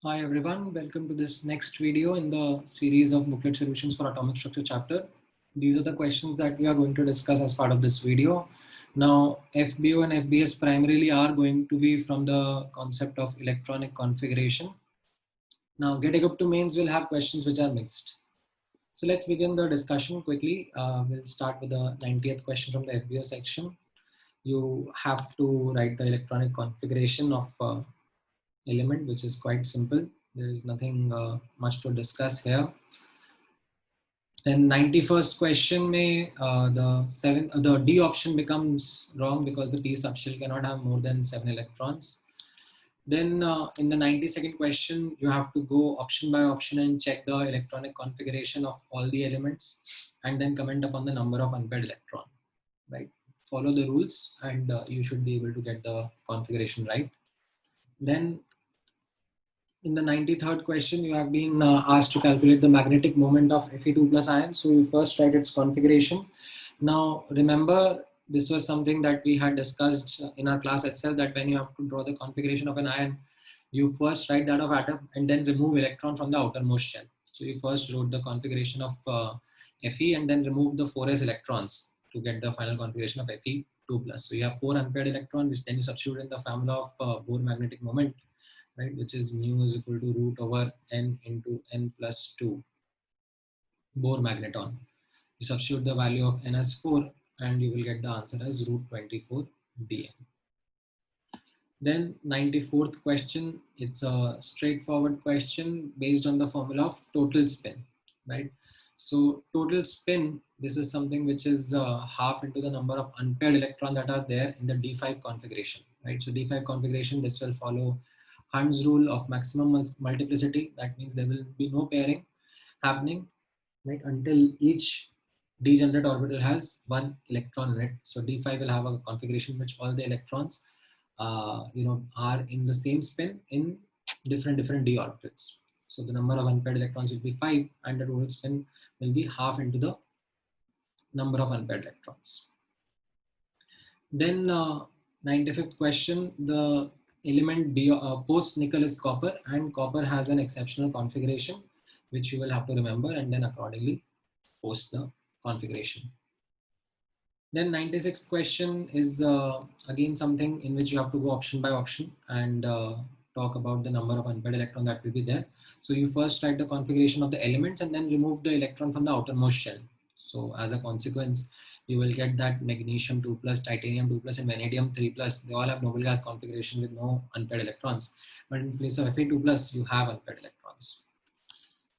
Hi everyone, welcome to this next video in the series of booklet solutions for atomic structure chapter. These are the questions that we are going to discuss as part of this video. Now FBO and FBS primarily are going to be from the concept of electronic configuration. Now getting up to mains will have questions which are mixed. So let's begin the discussion quickly. We'll start with the 90th question from the FBO section. You have to write the electronic configuration of element, which is quite simple. There is nothing much to discuss here. Then 91st question may the D option becomes wrong because the p subshell cannot have more than 7 electrons. Then in the 92nd question, you have to go option by option and check the electronic configuration of all the elements and then comment upon the number of unpaired electron, right? Follow the rules and you should be able to get the configuration right. Then in the 93rd question, you have been asked to calculate the magnetic moment of Fe2 plus ion. So you first write its configuration. Now, remember, this was something that we had discussed in our class itself, that when you have to draw the configuration of an ion, you first write that of atom and then remove electron from the outermost shell. So you first wrote the configuration of Fe and then remove the 4s electrons to get the final configuration of Fe2 plus. So you have 4 unpaired electrons, which then you substitute in the formula of Bohr magnetic moment, right, which is mu is equal to root over n into n plus 2 Bohr magneton. You substitute the value of n as 4 and you will get the answer as root 24 Bn. Then 94th question, it's a straightforward question based on the formula of total spin, right? So total spin, this is something which is half into the number of unpaired electrons that are there in the D5 configuration, right? So D5 configuration, this will follow Hund's rule of maximum multiplicity. That means there will be no pairing happening, right, until each degenerate orbital has 1 electron in it. So D5 will have a configuration which all the electrons are in the same spin in different d orbitals. So the number of unpaired electrons will be 5 and the total spin will be half into the number of unpaired electrons. Then 95th question, the element post nickel is copper, and copper has an exceptional configuration which you will have to remember and then accordingly post the configuration. Then 96th question is again something in which you have to go option by option and talk about the number of unpaired electrons that will be there. So you first write the configuration of the elements and then remove the electron from the outermost shell. So as a consequence, you will get that magnesium 2 plus, titanium 2 plus and vanadium 3 plus. They all have noble gas configuration with no unpaired electrons. But in place of Fe2 plus, you have unpaired electrons.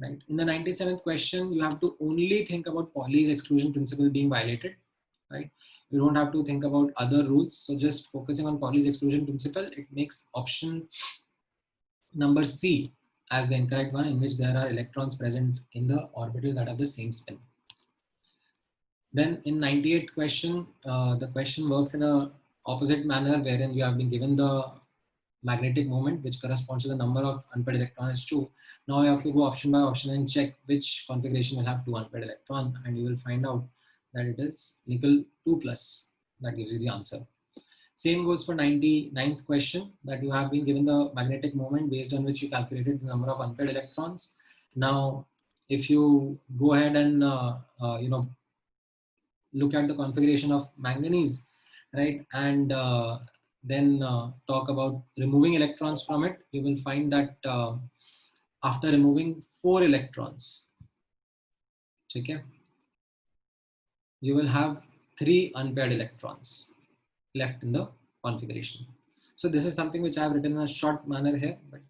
Right. In the 97th question, you have to only think about Pauli's exclusion principle being violated. Right? You don't have to think about other rules. So just focusing on Pauli's exclusion principle, it makes option number C as the incorrect one, in which there are electrons present in the orbital that have the same spin. Then in 98th question, the question works in a opposite manner, wherein you have been given the magnetic moment which corresponds to the number of unpaired electrons is 2. Now you have to go option by option and check which configuration will have 2 unpaired electron, and you will find out that it is nickel 2 plus. That gives you the answer. Same goes for 99th question, that you have been given the magnetic moment based on which you calculated the number of unpaired electrons. Now if you go ahead and look at the configuration of manganese, right, and then talk about removing electrons from it, you will find that after removing 4 electrons, okay, you will have 3 unpaired electrons left in the configuration. So this is something which I have written in a short manner here, but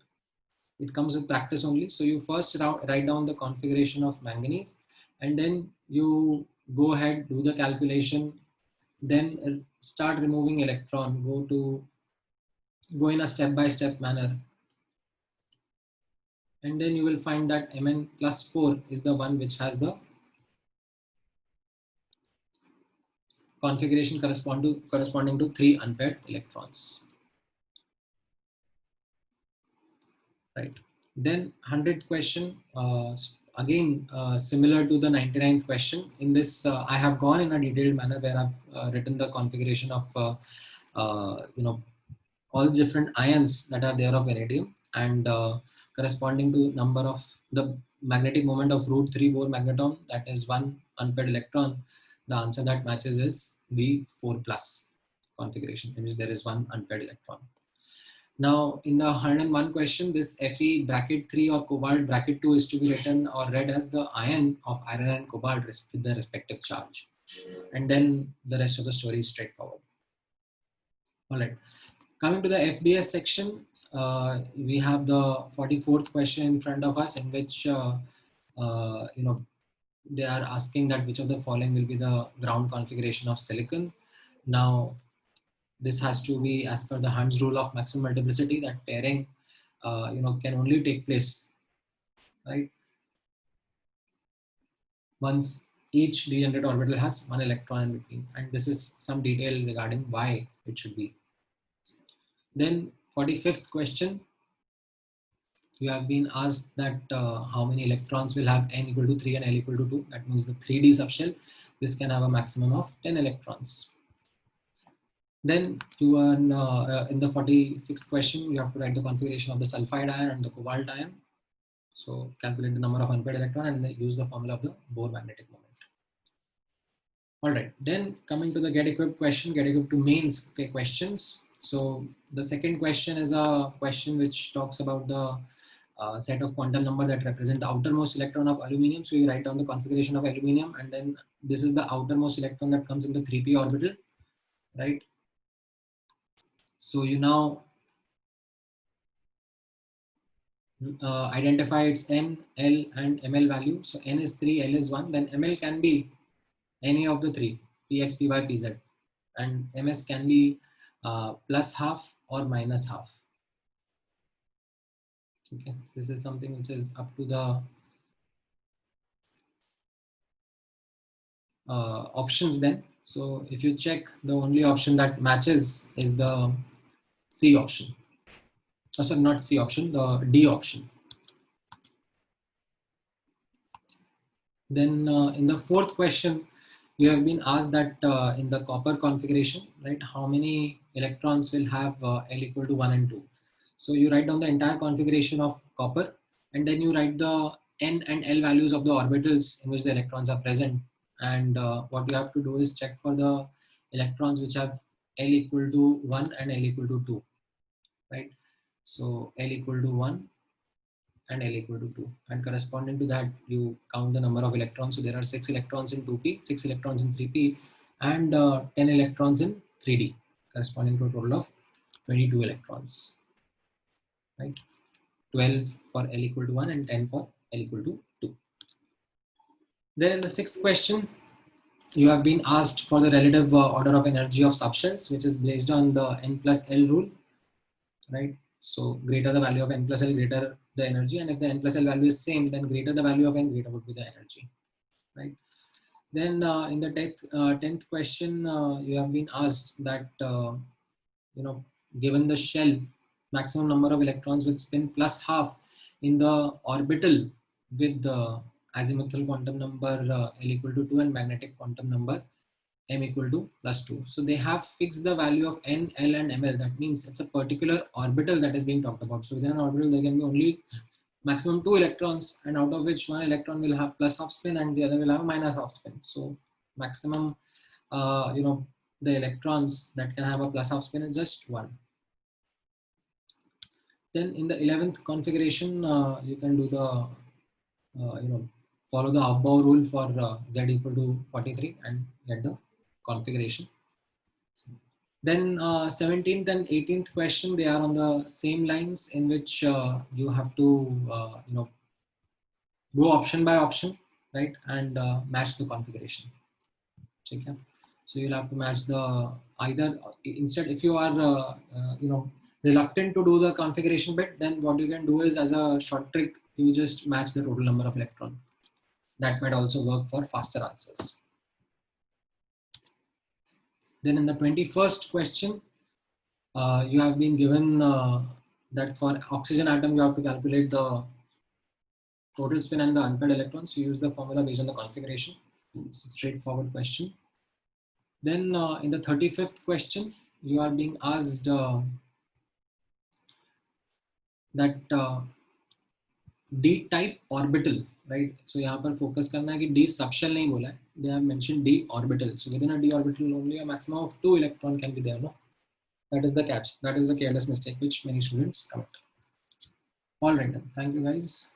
it comes with practice only. So you first write down the configuration of manganese and then you go ahead, do the calculation, then start removing electron, go in a step-by-step manner, and then you will find that Mn plus 4 is the one which has the configuration corresponding to 3 unpaired electrons, right? Then 100th question, again similar to the 99th question. In this I have gone in a detailed manner where I've written the configuration of all the different ions that are there of vanadium, and corresponding to number of the magnetic moment of root 3 Bohr magneton, that is one unpaired electron, the answer that matches is B4 plus configuration, in which there is one unpaired electron. Now, in the 101 question, this Fe bracket 3 or cobalt bracket 2 is to be written or read as the ion of iron and cobalt with the respective charge. And then the rest of the story is straightforward. All right. Coming to the FBS section, we have the 44th question in front of us, in which they are asking that which of the following will be the ground configuration of silicon. Now, this has to be as per the Hund's rule of maximum multiplicity, that pairing can only take place, right, once each degenerate orbital has one electron in between, and this is some detail regarding why it should be. Then 45th question, you have been asked that how many electrons will have n equal to 3 and l equal to 2. That means the 3D subshell, this can have a maximum of 10 electrons. Then you are in the 46th question, you have to write the configuration of the sulfide ion and the cobalt ion. So calculate the number of unpaired electron and then use the formula of the Bohr magnetic moment. All right, then coming to the get equipped question, get equipped to mains questions. So the second question is a question which talks about the set of quantum number that represent the outermost electron of aluminium. So you write down the configuration of aluminium, and then this is the outermost electron that comes in the 3p orbital, right? So you now identify its n, l, and ml value. So n is 3, l is 1, then ml can be any of the three, px, py, pz, and ms can be plus half or minus half. Okay, this is something which is up to the options then. So if you check, the only option that matches is the C option. Oh, sorry, not C option, the D option. Then in the fourth question, you have been asked that in the copper configuration, right, how many electrons will have L equal to 1 and 2. So you write down the entire configuration of copper, and then you write the N and L values of the orbitals in which the electrons are present. And what you have to do is check for the electrons which have L equal to 1 and L equal to 2, right? So L equal to 1 and L equal to 2, and corresponding to that you count the number of electrons. So there are 6 electrons in 2p, 6 electrons in 3p, and 10 electrons in 3d, corresponding to a total of 22 electrons, right? 12 for L equal to 1 and 10 for L equal to 2. Then in the sixth question, you have been asked for the relative order of energy of subshells, which is based on the n plus L rule, right? So greater the value of n plus L, greater the energy, and if the n plus L value is same, then greater the value of n, greater would be the energy, right? Then in the 10th question, you have been asked that, given the shell, maximum number of electrons with spin plus half in the orbital with the azimuthal quantum number L equal to 2 and magnetic quantum number M equal to plus 2. So they have fixed the value of N, L, and ML. That means it's a particular orbital that is being talked about. So within an orbital, there can be only maximum 2 electrons, and out of which one electron will have plus half spin and the other will have minus half spin. So maximum, the electrons that can have a plus half spin is just 1. Then in the 11th configuration, you can do the, follow the Aufbau rule for Z equal to 43 and get the configuration. Then 17th and 18th question, they are on the same lines, in which you have to, go option by option, right, and match the configuration. Okay. So you'll have to match the either, instead, if you are, reluctant to do the configuration bit, then what you can do is, as a short trick, you just match the total number of electrons. That might also work for faster answers. Then in the 21st question, you have been given that for oxygen atom, you have to calculate the total spin and the unpaired electrons. You use the formula based on the configuration. It's a straightforward question. Then in the 35th question, you are being asked that d type orbital, right? So यहाँ पर focus करना है कि d subshell नहीं बोला है, they have mentioned d orbital. So within a d orbital only a maximum of 2 electron can be there, no? That is the catch. That is the careless mistake which many students commit. All right then. Thank you guys.